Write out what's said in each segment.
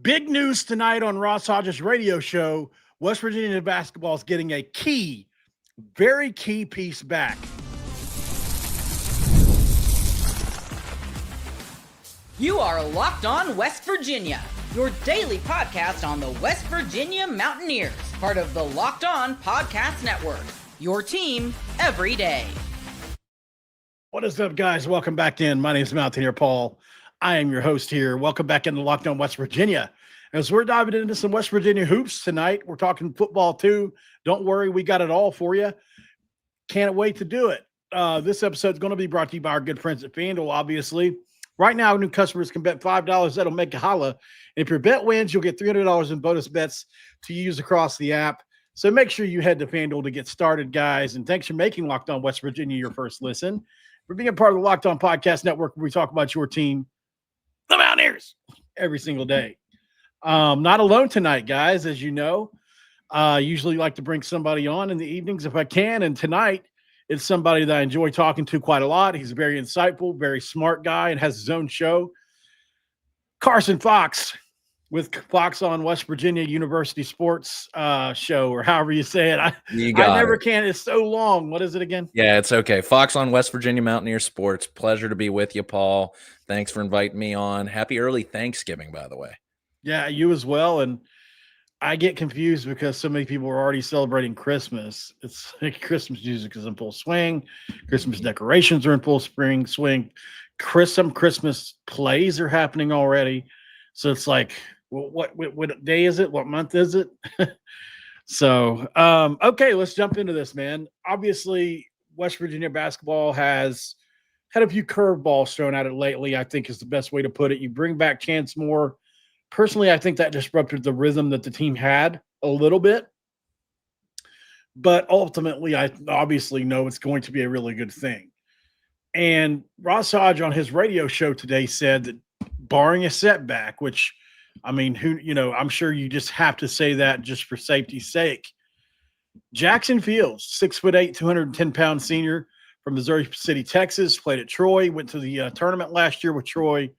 Big news tonight on Ross Hodge's radio show. West Virginia basketball is getting a very key piece back. You are Locked On West Virginia, your daily podcast on the West Virginia Mountaineers, part of the Locked On Podcast Network, your team every day. What is up, guys? Welcome back in. My name is Mountaineer Paul. I am your host here. Welcome back into Locked On West Virginia. As we're diving into some West Virginia hoops tonight, we're talking football too. Don't worry, we got it all for you. Can't wait to do it. This episode is going to be brought to you by our good friends at FanDuel, obviously. Right now, new customers can bet $5. That'll make a holla. And if your bet wins, you'll get $300 in bonus bets to use across the app. So make sure you head to FanDuel to get started, guys. And thanks for making Locked On West Virginia your first listen. For being a part of the Locked On Podcast Network, where we talk about your team, the Mountaineers, every single day. Not alone tonight, guys, as you know. Usually like to bring somebody on in the evenings if I can. And tonight, it's somebody that I enjoy talking to quite a lot. He's a very insightful, very smart guy and has his own show. Carson Fox with Fox on West Virginia University Sports show, or however you say it. I never can. It's so long. What is it again? Yeah, it's okay. Fox on West Virginia Mountaineer Sports. Pleasure to be with you, Paul. Thanks for inviting me on. Happy early Thanksgiving, by the way. Yeah, you as well. And I get confused because so many people are already celebrating Christmas. It's like Christmas music is in full swing. Christmas decorations are in full swing. Some Christmas plays are happening already. So it's like, well, what day is it? What month is it? So, okay, let's jump into this, man. Obviously, West Virginia basketball has had a few curveballs thrown at it lately, I think is the best way to put it. You bring back Chance Moore. Personally, I think that disrupted the rhythm that the team had a little bit. But ultimately, I obviously know it's going to be a really good thing. And Ross Hodge on his radio show today said that barring a setback, which, I mean, I'm sure you just have to say that just for safety's sake. Jackson Fields, 6'8", 210-pound senior from Missouri City, Texas, played at Troy, went to the tournament last year with Troy,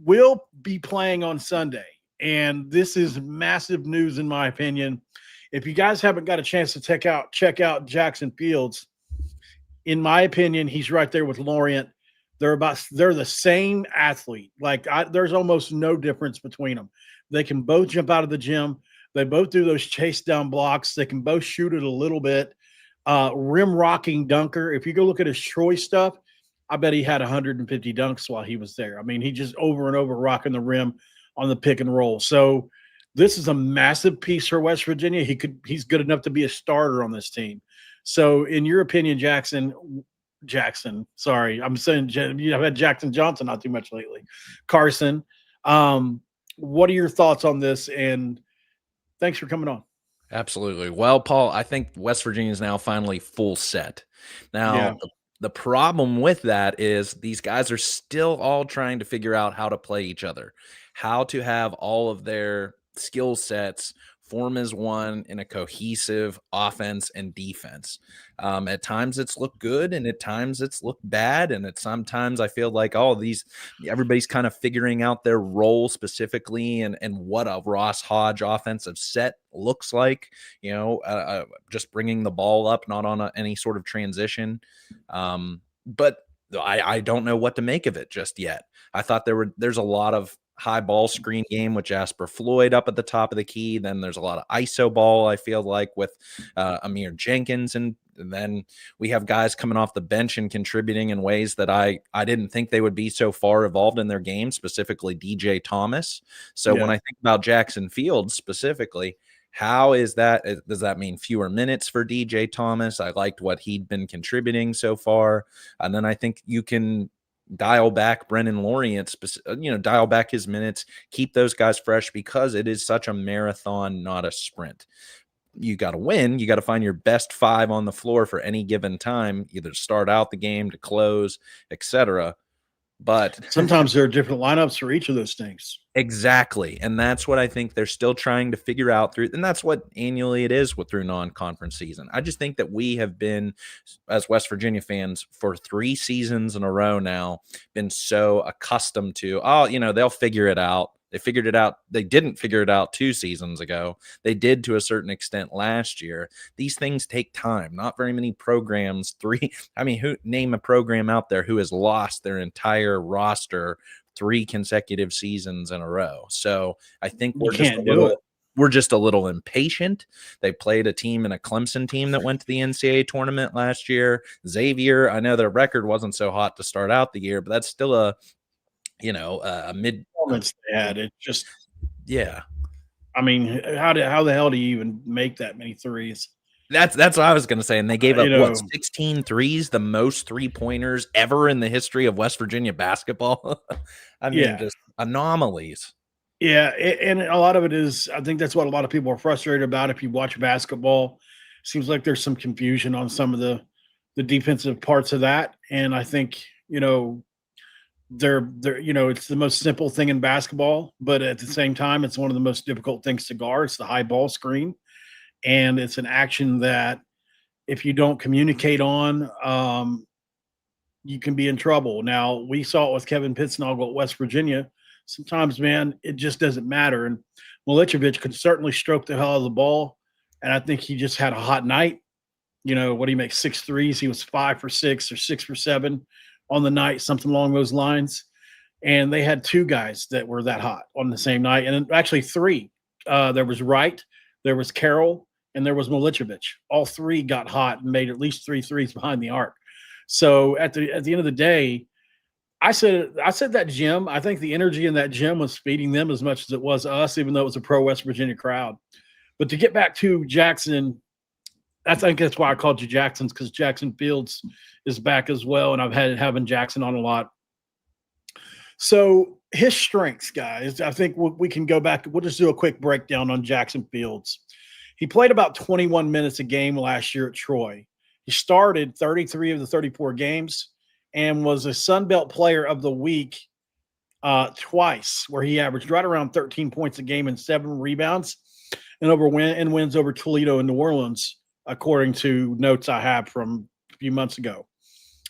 will be playing on Sunday. And this is massive news, in my opinion. If you guys haven't got a chance to check out Jackson Fields, in my opinion, he's right there with Lorient. They're the same athlete. There's almost no difference between them. They can both jump out of the gym. They both do those chase down blocks. They can both shoot it a little bit. Rim rocking dunker. If you go look at his Troy stuff, I bet he had 150 dunks while he was there. I mean, he just over and over rocking the rim on the pick and roll. So this is a massive piece for West Virginia. He's good enough to be a starter on this team. So in your opinion, Jackson, sorry, I'm saying I've had Jackson Johnson not too much lately. Carson, what are your thoughts on this? And thanks for coming on. Absolutely. Well, Paul, I think West Virginia is now finally full set. Now, Yeah. The problem with that is these guys are still all trying to figure out how to play each other, how to have all of their skill sets form as one in a cohesive offense and defense. At times it's looked good and at times it's looked bad. And sometimes I feel like, everybody's kind of figuring out their role specifically and what a Ross Hodge offensive set looks like, just bringing the ball up, not on any sort of transition. But I don't know what to make of it just yet. I thought there's a lot of high ball screen game with Jasper Floyd up at the top of the key. Then there's a lot of ISO ball, I feel like, with Amir Jenkins. And then we have guys coming off the bench and contributing in ways that I didn't think they would be so far evolved in their game, specifically DJ Thomas. So when I think about Jackson Fields specifically, how is that? Does that mean fewer minutes for DJ Thomas? I liked what he'd been contributing so far. And then I think you can dial back Brennan Lorient, dial back his minutes, keep those guys fresh because it is such a marathon, not a sprint. You got to win. You got to find your best five on the floor for any given time, either to start out the game, to close, etc. But sometimes there are different lineups for each of those things. Exactly. And that's what I think they're still trying to figure out through. And that's what annually it is through non-conference season. I just think that we have been, as West Virginia fans, for 3 seasons in a row now, been so accustomed to, they'll figure it out. They figured it out. They didn't figure it out 2 seasons ago. They did to a certain extent last year. These things take time. Not very many programs, name a program out there who has lost their entire roster 3 consecutive seasons in a row. So I think You can't do it. we're just a little impatient. They played a team in a Clemson team that went to the NCAA tournament last year. Xavier, I know their record wasn't so hot to start out the year, but that's still a mid Performance they had. It just, yeah. I mean, how the hell do you even make that many threes? That's what I was going to say. And they gave up 16 threes, the most 3-pointers ever in the history of West Virginia basketball. I mean, just anomalies. Yeah, and a lot of it is, I think that's what a lot of people are frustrated about. If you watch basketball, seems like there's some confusion on some of the defensive parts of that. And I think, they're it's the most simple thing in basketball, but at the same time, it's one of the most difficult things to guard. It's the high ball screen. And it's an action that if you don't communicate on, you can be in trouble. Now, we saw it with Kevin Pittsnoggle at West Virginia. Sometimes, man, it just doesn't matter. And Milicevic could certainly stroke the hell out of the ball. And I think he just had a hot night. What do you make? 6 threes? He was 5 for 6 or 6 for 7 on the night, something along those lines. And they had 2 guys that were that hot on the same night. And actually 3. There was Wright, there was Carroll, and there was Milicevic. All 3 got hot and made at least 3 threes behind the arc. So at the end of the day, I said that gym, I think the energy in that gym was feeding them as much as it was us, even though it was a pro West Virginia crowd. But to get back to Jackson, I think that's why I called you Jackson's, because Jackson Fields is back as well, and I've had having Jackson on a lot. So his strengths, guys, I think we can go back. We'll just do a quick breakdown on Jackson Fields. He played about 21 minutes a game last year at Troy. He started 33 of the 34 games and was a Sun Belt Player of the Week twice, where he averaged right around 13 points a game and 7 rebounds, and wins over Toledo and New Orleans, according to notes I have from a few months ago.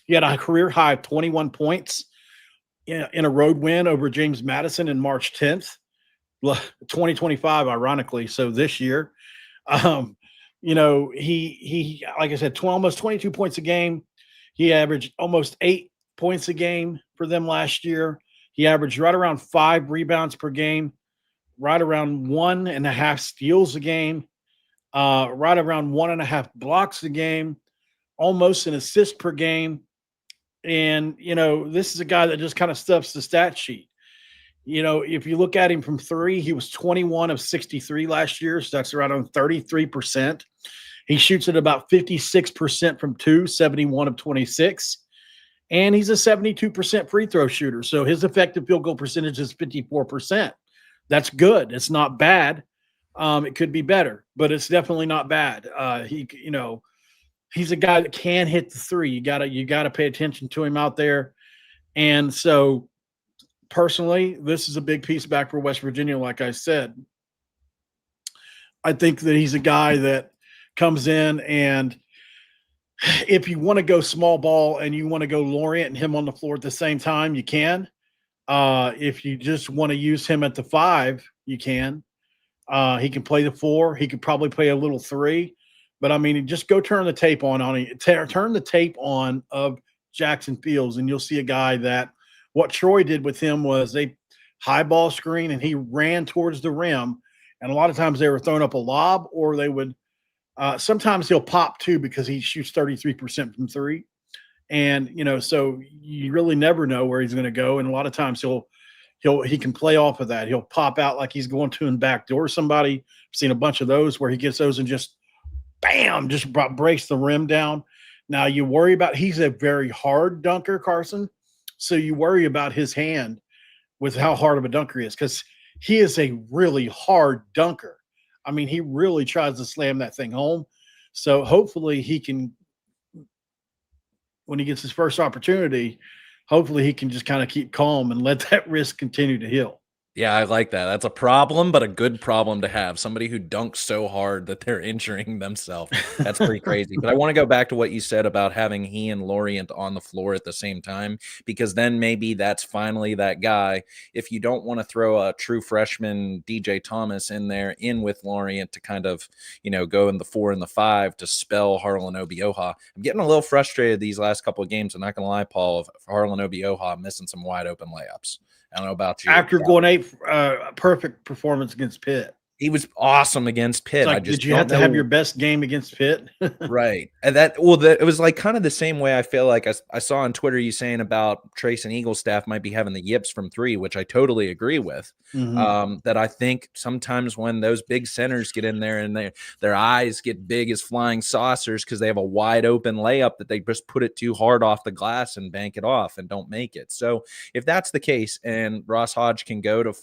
He had a career high of 21 points in a road win over James Madison in March 10th, 2025, ironically. So this year, he like I said, almost 22 points a game. He averaged almost 8 points a game for them last year. He averaged right around 5 rebounds per game, right around 1.5 steals a game, right around 1.5 blocks a game, almost an assist per game. And, this is a guy that just kind of stuffs the stat sheet. If you look at him from 3, he was 21 of 63 last year. So that's around 33%. He shoots at about 56% from 2, 71 of 26. And he's a 72% free throw shooter. So his effective field goal percentage is 54%. That's good. It's not bad. It could be better, but it's definitely not bad. He's a guy that can hit the 3. You gotta pay attention to him out there. And so personally, this is a big piece back for West Virginia. Like I said, I think that he's a guy that comes in, and if you want to go small ball and you want to go Lorient and him on the floor at the same time, you can. If you just want to use him at the 5, you can. He can play the 4. He could probably play a little 3. But, I mean, just go turn the tape on turn the tape on of Jackson Fields, and you'll see a guy that what Troy did with him was they high ball screen, and he ran towards the rim. And a lot of times they were throwing up a lob, or they would sometimes he'll pop too, because he shoots 33% from 3. And, so you really never know where he's going to go. And a lot of times he can play off of that. He'll pop out like he's going to and backdoor somebody. I've seen a bunch of those where he gets those and just bam, just breaks the rim down. Now you worry about, he's a very hard dunker, Carson. So you worry about his hand with how hard of a dunker he is, because he is a really hard dunker. I mean, he really tries to slam that thing home. So hopefully he can, when he gets his first opportunity, hopefully he can just kind of keep calm and let that wrist continue to heal. Yeah, I like that. That's a problem, but a good problem to have. Somebody who dunks so hard that they're injuring themselves. That's pretty crazy. But I want to go back to what you said about having he and Lorient on the floor at the same time, because then maybe that's finally that guy. If you don't want to throw a true freshman DJ Thomas in with Lorient to kind of, go in the 4 and the 5 to spell Harlan Obioha. I'm getting a little frustrated these last couple of games. I'm not going to lie, Paul, of Harlan Obioha missing some wide open layups. I don't know about you. After going 8, perfect performance against Pitt. He was awesome against Pitt. It's like, I just did you have to have your best game against Pitt? Right. And it was like kind of the same way I feel like I saw on Twitter you saying about Trace and Eaglestaff might be having the yips from 3, which I totally agree with. That I think sometimes when those big centers get in there and their eyes get big as flying saucers because they have a wide open layup that they just put it too hard off the glass and bank it off and don't make it. So if that's the case and Ross Hodge can go to,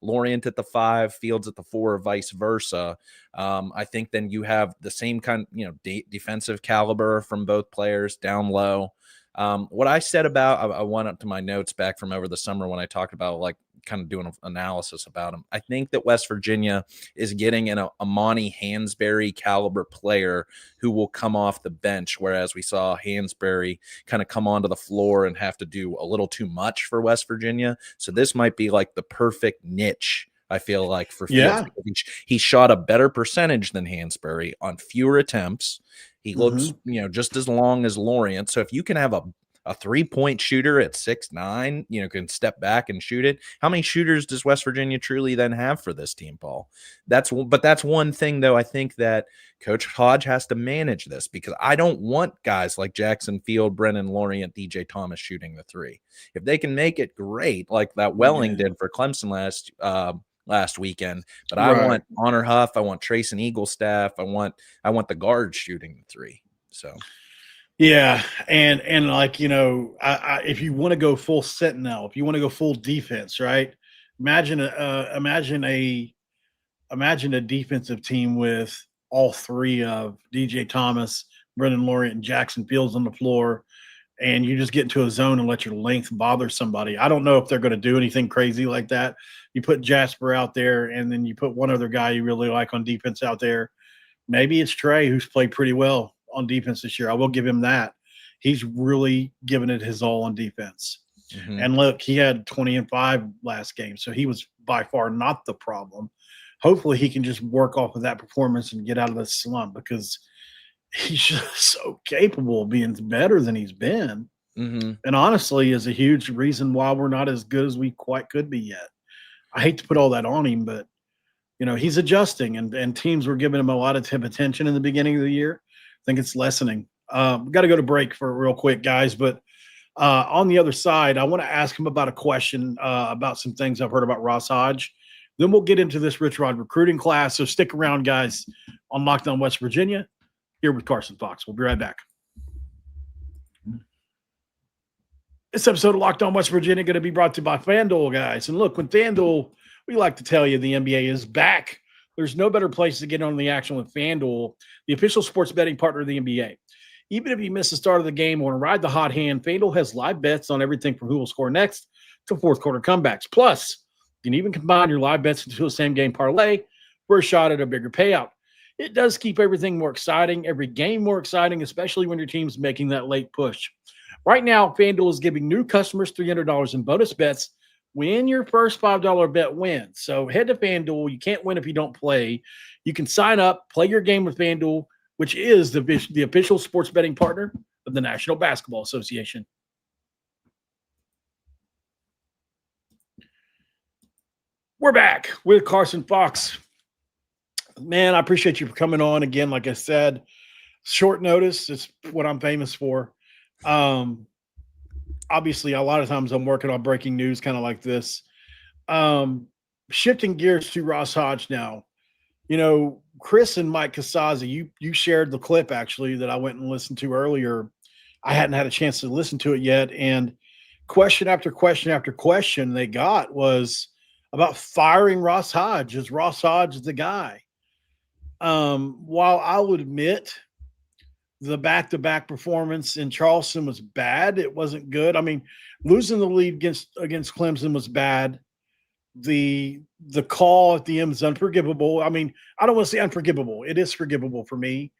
Lorient at the 5, Fields at the 4, or vice versa, I think then you have the same kind, defensive caliber from both players down low. What I said about, I went up to my notes back from over the summer when I talked about like kind of doing an analysis about him. I think that West Virginia is getting an Amani Hansberry caliber player who will come off the bench, whereas we saw Hansberry kind of come onto the floor and have to do a little too much for West Virginia. So this might be like the perfect niche, I feel like, for Fields. Yeah. He shot a better percentage than Hansberry on fewer attempts. He looks, just as long as Lorient. So if you can have a 3-point shooter at 6'9", can step back and shoot it. How many shooters does West Virginia truly then have for this team, Paul? That's one thing, though. I think that Coach Hodge has to manage this, because I don't want guys like Jackson Field, Brennan Lorient, DJ Thomas shooting the 3. If they can make it, great, like that Welling did for Clemson last weekend. But I want Honor Huff, I want Trace and Eaglestaff, I want the guards shooting the 3. So yeah, and like, if you want to go full sentinel, if you want to go full defense, right? Imagine a defensive team with all 3 of DJ Thomas, Brendan Lorient, and Jackson Fields on the floor, and you just get into a zone and let your length bother somebody. I don't know if they're going to do anything crazy like that. You put Jasper out there, and then you put one other guy you really like on defense out there. Maybe it's Trey, who's played pretty well on defense this year. I will give him that. He's really given it his all on defense. And look, he had 20 and 5 last game, so he was by far not the problem. Hopefully he can just work off of that performance and get out of this slump, because he's just so capable of being better than he's been. And honestly is a huge reason why we're not as good as we quite could be yet. I hate to put all that on him, but he's adjusting, and teams were giving him a lot of attention in the beginning of the year. I think it's lessening. We got to go to break for real quick, guys. But on the other side, I want to ask him about a question about some things I've heard about Ross Hodge. Then we'll get into this Rich Rod recruiting class. So stick around, guys, on Locked On West Virginia, here with Carson Fox. We'll be right back. This episode of Locked On West Virginia going to be brought to you by FanDuel, guys. And look, when FanDuel, we like to tell you the NBA is back. There's no better place to get on the action with FanDuel, the official sports betting partner of the NBA. Even if you miss the start of the game or ride the hot hand, FanDuel has live bets on everything from who will score next to fourth quarter comebacks. Plus, you can even combine your live bets into a same-game parlay for a shot at a bigger payout. It does keep everything more exciting, every game more exciting, especially when your team's making that late push. Right now, FanDuel is giving new customers $300 in bonus bets when your first $5 bet wins. So head to FanDuel. You can't win if you don't play. You can sign up, play your game with FanDuel, which is the official sports betting partner of the National Basketball Association. We're back with Carson Fox. Man, I appreciate you for coming on again. Like I said, short notice is what I'm famous for. Obviously, a lot of times I'm working on breaking news kind of like this. Shifting gears to Ross Hodge now. Chris and Mike Casazzi, you shared the clip actually that I went and listened to earlier. I hadn't had a chance to listen to it yet. And question after question after question they got was about firing Ross Hodge. Is Ross Hodge the guy? While I'll admit the back-to-back performance in Charleston was bad, it wasn't good. I mean, losing the lead against Clemson was bad. The call at the end is unforgivable. I mean, I don't want to say unforgivable. It is forgivable for me,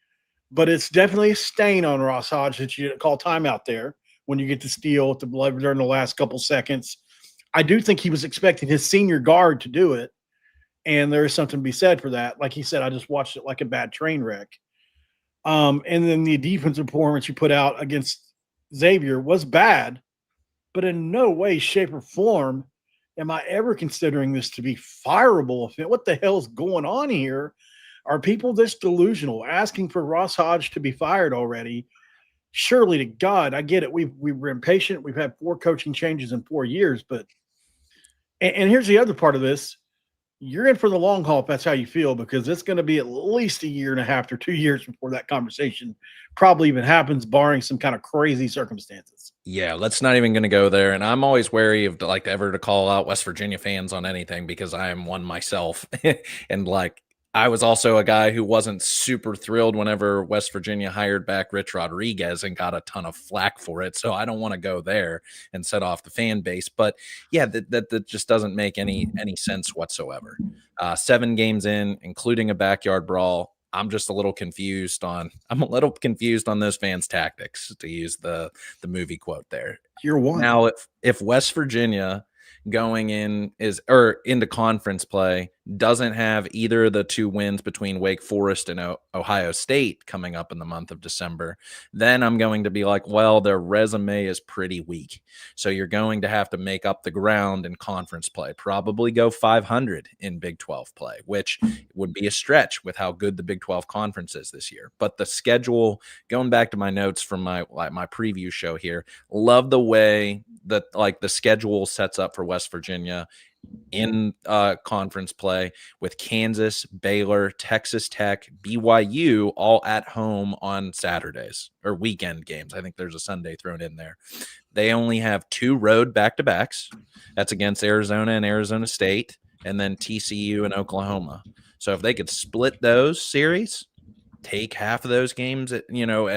but it's definitely a stain on Ross Hodge that you call timeout there when you get to steal during the last couple seconds. I do think he was expecting his senior guard to do it, and there is something to be said for that. Like he said, I just watched it like a bad train wreck. And then the defensive performance you put out against Xavier was bad, but in no way, shape, or form am I ever considering this to be fireable. What the hell's going on here? Are people this delusional, asking for Ross Hodge to be fired already? Surely to God, I get it. We were impatient. We've had 4 coaching changes in 4 years, but and here's the other part of this. You're in for the long haul if that's how you feel, because it's going to be at least a year and a half to 2 years before that conversation probably even happens, barring some kind of crazy circumstances. Yeah, let's not even going to go there. And I'm always wary of like ever to call out West Virginia fans on anything because I am one myself. And like I was also a guy who wasn't super thrilled whenever West Virginia hired back Rich Rodriguez and got a ton of flack for it. So I don't want to go there and set off the fan base. But yeah, that just doesn't make any sense whatsoever. 7 games in, including a backyard brawl. I'm a little confused on those fans' tactics, to use the movie quote there. Year one. Now, if West Virginia going into conference play doesn't have either of the 2 wins between Wake Forest and Ohio State coming up in the month of December, then I'm going to be like, well, their resume is pretty weak. So you're going to have to make up the ground in conference play, probably go 500 in Big 12 play, which would be a stretch with how good the Big 12 conference is this year. But the schedule, going back to my notes from my preview show here, love the way that like the schedule sets up for West Virginia in conference play with Kansas, Baylor, Texas Tech, BYU all at home on Saturdays or weekend games. I think there's a Sunday thrown in there. They only have 2 road back-to-backs. That's against Arizona and Arizona State, and then TCU and Oklahoma. So if they could split those series, take half of those games at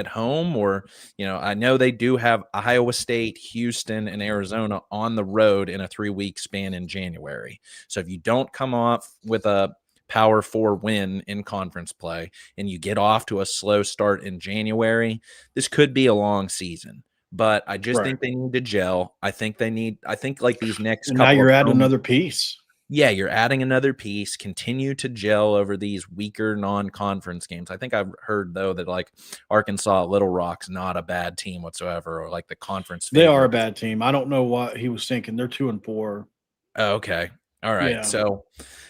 home, or I know they do have Iowa State, Houston, and Arizona on the road in a 3-week span in January. So if you don't come off with a Power 4 win in conference play and you get off to a slow start in January, this could be a long season. But I just think they need to gel. I think like these next couple. Now you're adding another piece. Yeah, you're adding another piece. Continue to gel over these weaker non-conference games. I think I've heard, though, that like Arkansas Little Rock's not a bad team whatsoever, or like the conference. They are a bad team. I don't know what he was thinking. They're 2-4. Oh, okay. All right. Yeah. So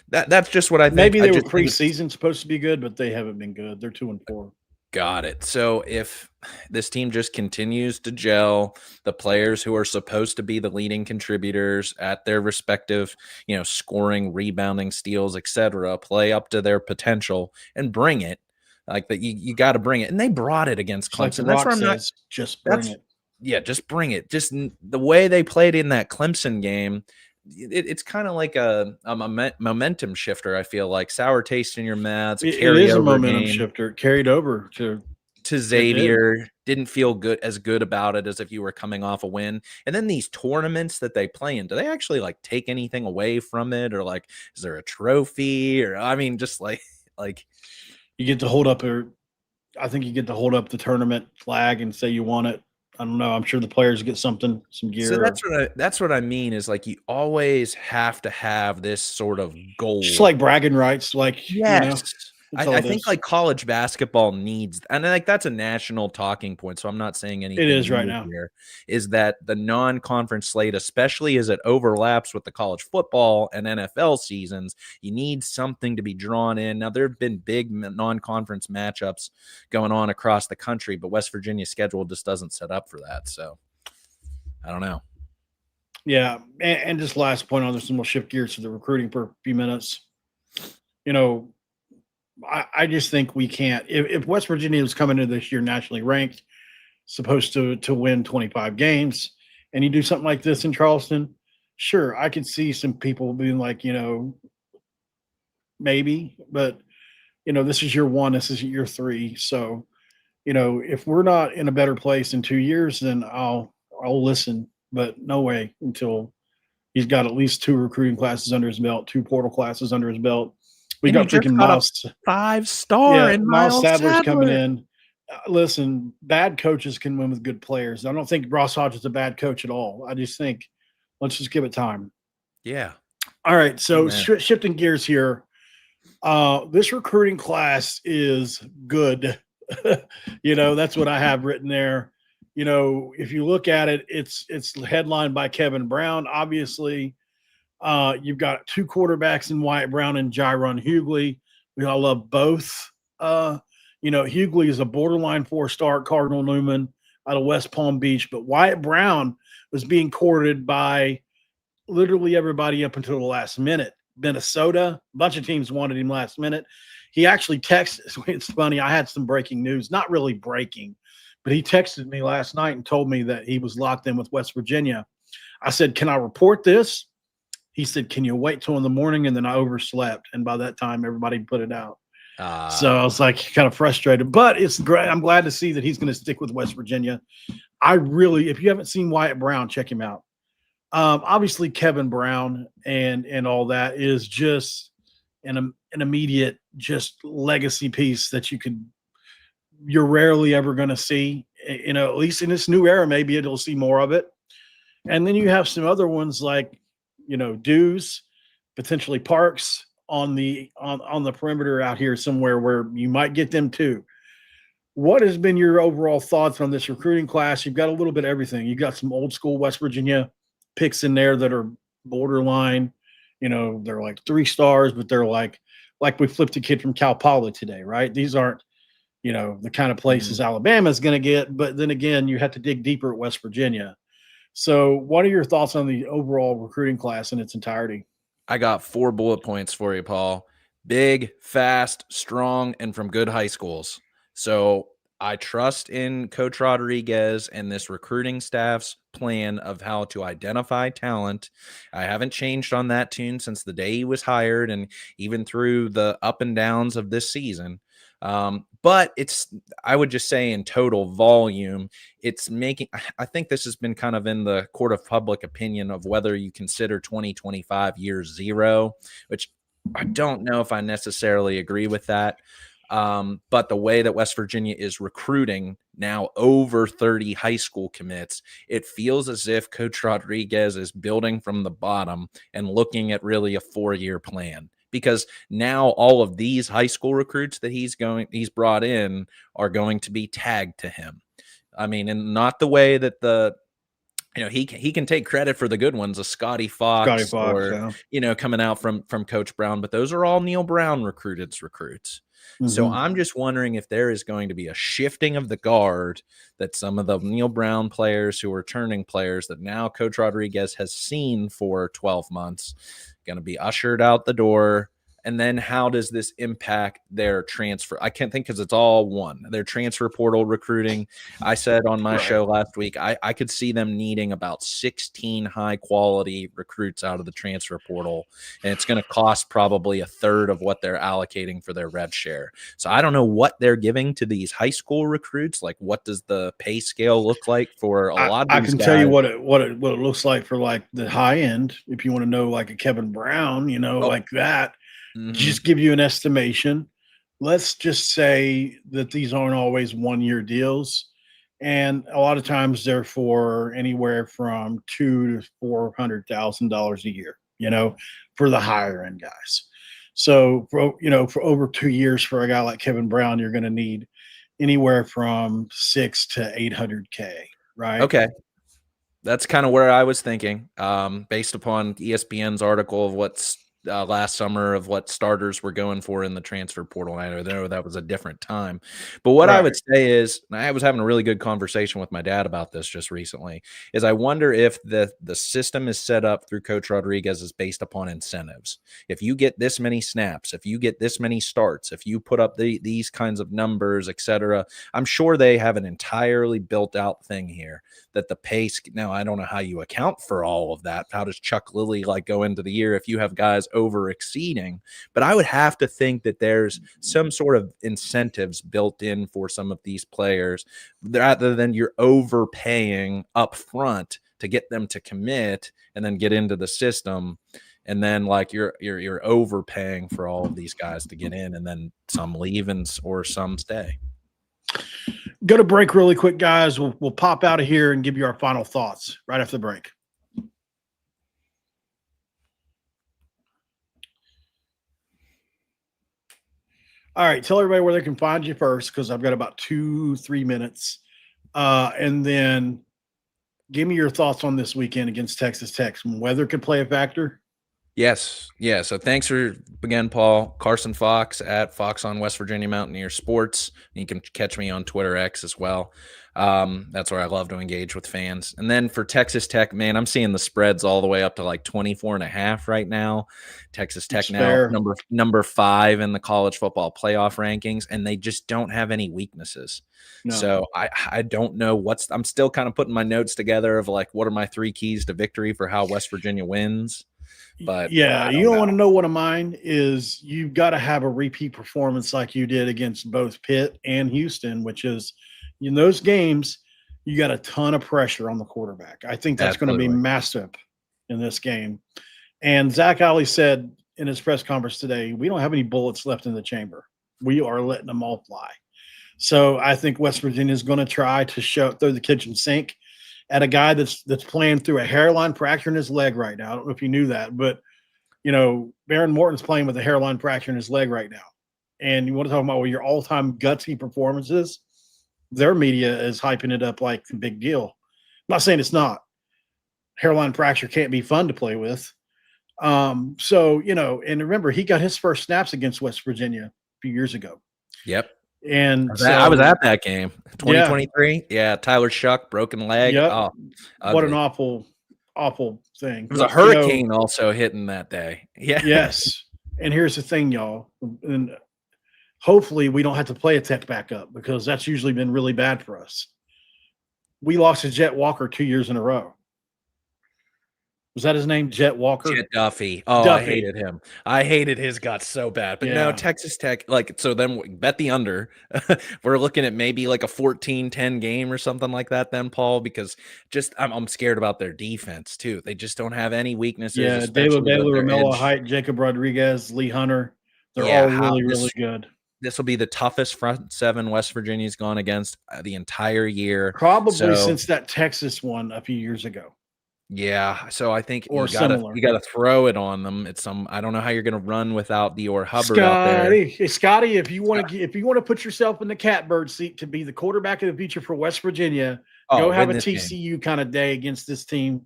that's just what I think. Maybe they were preseason supposed to be good, but they haven't been good. They're 2-4. Got it. So if this team just continues to gel, the players who are supposed to be the leading contributors at their respective, scoring, rebounding, steals, etc., play up to their potential and bring it, like that, you got to bring it. And they brought it against Clemson. Like that's where I'm not. Just bring it. Yeah, just bring it. Just the way they played in that Clemson game. It's kind of like a momentum shifter. I feel like sour taste in your mouth. It is a momentum shifter. It carried over to Xavier. Didn't feel as good about it as if you were coming off a win. And then these tournaments that they play in, do they actually like take anything away from it, or like is there a trophy? Or I mean, just like you get to hold up I think you get to hold up the tournament flag and say you won it. I don't know. I'm sure the players get some gear. So that's what I mean is like you always have to have this sort of goal. Just like bragging rights. Like, yes. I think like college basketball needs, and like that's a national talking point. So I'm not saying anything. It is right now. Here, is that the non-conference slate, especially as it overlaps with the college football and NFL seasons, you need something to be drawn in. Now there have been big non-conference matchups going on across the country, but West Virginia's schedule just doesn't set up for that. So I don't know. Yeah, and just last point on this, and we'll shift gears to the recruiting for a few minutes. I just think we can't. If West Virginia was coming into this year nationally ranked, supposed to win 25 games, and you do something like this in Charleston, sure, I could see some people being like, maybe, but this is year 1, this is year 3, so if we're not in a better place in 2 years, then I'll listen, but no way until He's got at least 2 recruiting classes under his belt, 2 portal classes under his belt. We And he got just freaking got a Miles. 5-star Yeah, in Miles Miles Sadler's coming Sadler. in. Listen, bad coaches can win with good players. I don't think Ross Hodge is a bad coach at all. I just think let's just give it time. Yeah. All right, so Amen. shifting gears here. This recruiting class is good. That's what I have written there. If you look at it, it's headlined by Kevin Brown. Obviously, you've got 2 quarterbacks in Wyatt Brown and Jaron Hughley. We all love both. Hughley is a borderline 4-star Cardinal Newman out of West Palm Beach, but Wyatt Brown was being courted by literally everybody up until the last minute. Minnesota, a bunch of teams wanted him last minute. He actually texted. It's funny. I had some breaking news, not really breaking, but he texted me last night and told me that he was locked in with West Virginia. I said, "Can I report this?" He said, "Can you wait till in the morning?" And then I overslept. And by that time, everybody put it out. So I was like kind of frustrated, but it's great. I'm glad to see that he's going to stick with West Virginia. If you haven't seen Wyatt Brown, check him out. Obviously, Kevin Brown and all that is just an immediate just legacy piece that you're rarely ever going to see. At least in this new era, maybe it'll see more of it. And then you have some other ones like Dews, potentially Parks on the perimeter out here somewhere where you might get them too. What has been your overall thoughts on this recruiting class? You've got a little bit of everything. You've got some old school West Virginia picks in there that are borderline. They're like 3 stars, but they're like we flipped a kid from Cal Poly today, right? These aren't, the kind of places Alabama's going to get. But then again, you have to dig deeper at West Virginia. So what are your thoughts on the overall recruiting class in its entirety? I got 4 bullet points for you, Paul. Big, fast, strong, and from good high schools. So I trust in Coach Rodriguez and this recruiting staff's plan of how to identify talent. I haven't changed on that tune since the day he was hired and even through the up and downs of this season. But I would just say in total volume, I think this has been kind of in the court of public opinion of whether you consider 2025 year 0, which I don't know if I necessarily agree with that. But the way that West Virginia is recruiting now over 30 high school commits, it feels as if Coach Rodriguez is building from the bottom and looking at really a 4-year plan. Because now all of these high school recruits that he's brought in are going to be tagged to him. I mean, and not the way that he can take credit for the good ones, a Scotty Fox or, yeah. Coming out from Coach Brown, but those are all Neil Brown recruits. Mm-hmm. So I'm just wondering if there is going to be a shifting of the guard, that some of the Neil Brown players who are turning players that now Coach Rodriguez has seen for 12 months going to be ushered out the door. And then how does this impact their transfer? I can't think, because it's all one. Their transfer portal recruiting. I said on my show last week, I could see them needing about 16 high-quality recruits out of the transfer portal, and it's going to cost probably a third of what they're allocating for their rev share. So I don't know what they're giving to these high school recruits. Like, what does the pay scale look like for a lot of these guys? I can tell you what it looks like for like the high end. If you want to know, like a Kevin Brown, like that. Mm-hmm. Just give you an estimation. Let's just say that these aren't always 1-year deals, and a lot of times they're for anywhere from $200,000 to $400,000 a year. For the higher end guys. So for over 2 years for a guy like Kevin Brown, you're going to need anywhere from $600,000 to $800,000, right? Okay. That's kind of where I was thinking, based upon ESPN's article of what's last summer of what starters were going for in the transfer portal. I know that was a different time, but what I would say is, and I was having a really good conversation with my dad about this just recently, is I wonder if the system is set up through Coach Rodriguez is based upon incentives. If you get this many snaps, if you get this many starts, if you put up these kinds of numbers, etc., I'm sure they have an entirely built out thing here that the pace. Now, I don't know how you account for all of that. How does Chuck Lilly go into the year if you have guys over exceeding? But I would have to think that there's some sort of incentives built in for some of these players, rather than you're overpaying up front to get them to commit and then get into the system. And then like you're overpaying for all of these guys to get in, and then some leave or some stay. Go to break really quick, guys. We'll pop out of here and give you our final thoughts right after the break. All right, tell everybody where they can find you first, because I've got about 2-3 minutes. And then give me your thoughts on this weekend against Texas Tech. Weather could play a factor. Yes. Yeah. So thanks for again, Paul. Carson Fox at Fox on West Virginia Mountaineer Sports. You can catch me on Twitter X as well. That's where I love to engage with fans. And then for Texas Tech, man, I'm seeing the spreads all the way up to like 24.5 right now. Texas Tech now number 5 in the college football playoff rankings, and they just don't have any weaknesses. No. So I don't know I'm still kind of putting my notes together of like, what are my 3 keys to victory for how West Virginia wins? But yeah, you don't want to know what of mine is. You've got to have a repeat performance like you did against both Pitt and Houston, which is in those games, you got a ton of pressure on the quarterback. I think that's going to be massive in this game. And Zach Alley said in his press conference today, we don't have any bullets left in the chamber. We are letting them all fly. So I think West Virginia is going to try to throw the kitchen sink at a guy that's playing through a hairline fracture in his leg right now. I don't know if you knew that, but Baron Morton's playing with a hairline fracture in his leg right now. And you want to talk about your all-time gutsy performances? Their media is hyping it up like a big deal. I'm not saying it's not. Hairline fracture can't be fun to play with. So, and remember, he got his first snaps against West Virginia a few years ago. Yep. And I was at that game, 2023. Yeah, Tyler Shuck, broken leg. Yep. Oh, what an awful thing. It was a hurricane also hitting that day. Yeah. Yes. And here's the thing, y'all. And hopefully we don't have to play a Tech backup, because that's usually been really bad for us. We lost to Jet Walker 2 years in a row. Was that his name? Jet Walker? Jet Duffy. Oh, Duffy. I hated him. I hated his guts so bad. But no, Texas Tech, so then bet the under. We're looking at maybe like a 14-10 game or something like that then, Paul, because I'm scared about their defense too. They just don't have any weaknesses. Yeah, David Baylor, Romello Height, Jacob Rodriguez, Lee Hunter. They're all really good. This will be the toughest front 7 West Virginia's gone against the entire year. Probably since that Texas one a few years ago. Yeah, so I think you gotta throw it on them. I don't know how you're gonna run without Dior Hubbard out there. Hey, Scotty, if you want to put yourself in the catbird seat to be the quarterback of the future for West Virginia, go have a TCU kind of day against this team,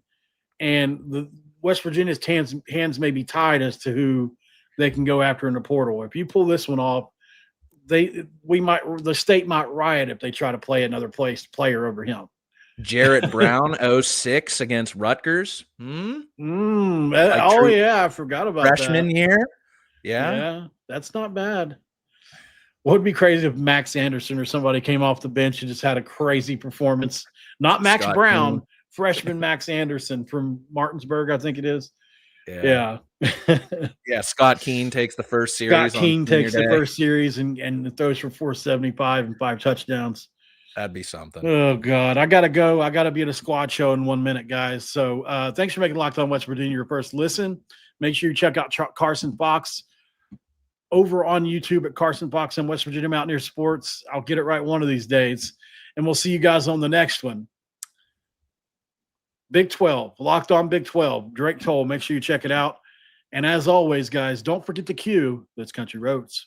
and the West Virginia's hands may be tied as to who they can go after in the portal. If you pull this one off, the state might riot if they try to play another player over him. Jarrett Brown, 06 against Rutgers. I forgot about freshman that. year. Yeah, that's not bad. What would be crazy if Max Anderson or somebody came off the bench and just had a crazy performance? Not Max Brown, freshman Max Anderson from Martinsburg, I think it is. Yeah. Yeah, Scott Keene takes the first series. Scott Keene takes the first series and throws for 475 and 5 touchdowns. That'd be something. Oh, God. I got to go. I got to be at a squad show in 1 minute, guys. So thanks for making Locked On West Virginia your first listen. Make sure you check out Carson Fox over on YouTube at Carson Fox and West Virginia Mountaineer Sports. I'll get it right one of these days. And we'll see you guys on the next one. Big 12, Locked On Big 12, Drake Toll. Make sure you check it out. And as always, guys, don't forget the Q. That's Country Roads.